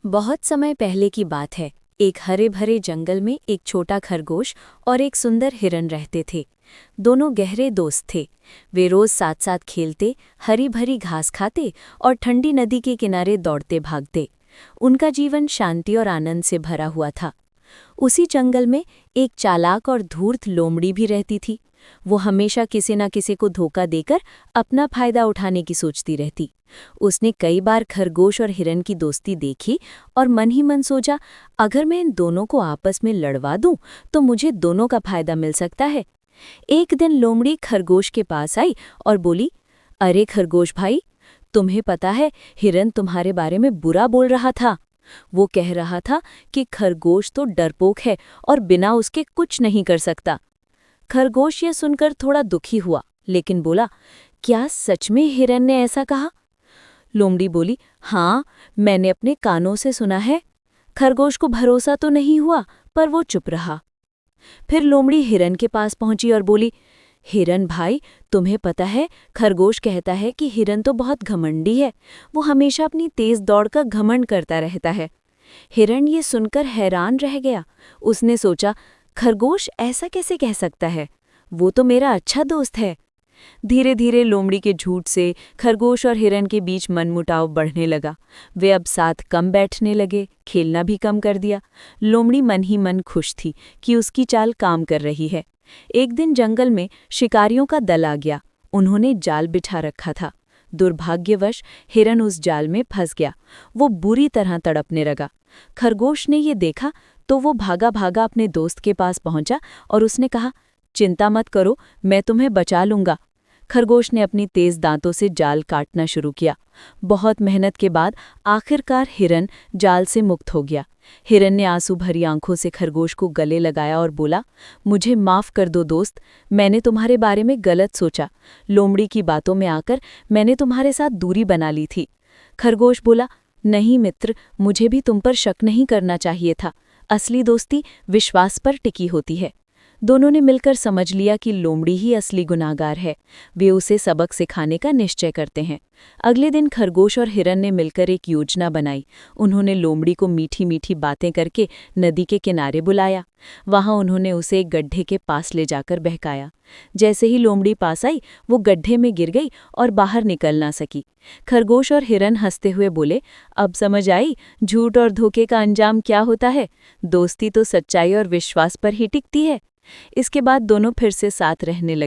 बहुत समय पहले की बात है। एक हरे भरे जंगल में एक छोटा खरगोश और एक सुंदर हिरन रहते थे। दोनों गहरे दोस्त थे। वे रोज साथ साथ खेलते, हरी भरी घास खाते और ठंडी नदी के किनारे दौड़ते भागते। उनका जीवन शांति और आनंद से भरा हुआ था। उसी जंगल में एक चालाक और धूर्त लोमड़ी भी रहती थी। वो हमेशा किसी न किसी को धोखा देकर अपना फायदा उठाने की सोचती रहती। उसने कई बार खरगोश और हिरन की दोस्ती देखी और मन ही मन सोचा, अगर मैं इन दोनों को आपस में लड़वा दूं तो मुझे दोनों का फायदा मिल सकता है। एक दिन लोमड़ी खरगोश के पास आई और बोली, अरे खरगोश भाई, तुम्हें पता है हिरन तुम्हारे बारे में बुरा बोल रहा था। वो कह रहा था कि खरगोश तो डरपोक है और बिना उसके कुछ नहीं कर सकता। खरगोश ये सुनकर थोड़ा दुखी हुआ, लेकिन बोला, क्या सच में हिरन ने ऐसा कहा? लोमड़ी बोली, हाँ, मैंने अपने कानों से सुना है। खरगोश को भरोसा तो नहीं हुआ, पर वो चुप रहा। फिर लोमड़ी हिरन के पास पहुंची और बोली, हिरन भाई, तुम्हें पता है खरगोश कहता है कि हिरन तो बहुत घमंडी है। वो हमेशा अपनी तेज दौड़ का घमंड करता रहता है। हिरन ये सुनकर हैरान रह गया। उसने सोचा, खरगोश ऐसा कैसे कह सकता है? वो तो मेरा अच्छा दोस्त है। धीरे धीरे लोमड़ी के झूठ से खरगोश और हिरन के बीच मनमुटाव बढ़ने लगा। वे अब साथ कम बैठने लगे, खेलना भी कम कर दिया। लोमड़ी मन ही मन खुश थी कि उसकी चाल काम कर रही है। एक दिन जंगल में शिकारियों का दल आ गया। उन्होंने जाल बिछा रखा था। दुर्भाग्यवश हिरन उस जाल में फंस गया। वो बुरी तरह तड़पने लगा। खरगोश ने ये देखा तो वो भागा भागा अपने दोस्त के पास पहुंचा और उसने कहा, चिंता मत करो, मैं तुम्हें बचा लूंगा। खरगोश ने अपनी तेज दांतों से जाल काटना शुरू किया। बहुत मेहनत के बाद आखिरकार हिरन जाल से मुक्त हो गया। हिरन ने आंसू भरी आंखों से खरगोश को गले लगाया और बोला, मुझे माफ कर दो दोस्त, मैंने तुम्हारे बारे में गलत सोचा। लोमड़ी की बातों में आकर मैंने तुम्हारे साथ दूरी बना ली थी। खरगोश बोला, नहीं मित्र, मुझे भी तुम पर शक नहीं करना चाहिए था। असली दोस्ती विश्वास पर टिकी होती है। दोनों ने मिलकर समझ लिया कि लोमड़ी ही असली गुनाहगार है। वे उसे सबक सिखाने का निश्चय करते हैं। अगले दिन खरगोश और हिरन ने मिलकर एक योजना बनाई। उन्होंने लोमड़ी को मीठी मीठी बातें करके नदी के किनारे बुलाया। वहां उन्होंने उसे एक गड्ढे के पास ले जाकर बहकाया। जैसे ही लोमड़ी पास आई, वो गड्ढे में गिर गई और बाहर निकल ना सकी। खरगोश और हिरन हंसते हुए बोले, अब समझ आई झूठ और धोखे का अंजाम क्या होता है। दोस्ती तो सच्चाई और विश्वास पर ही टिकती है। इसके बाद दोनों फिर से साथ रहने लगे।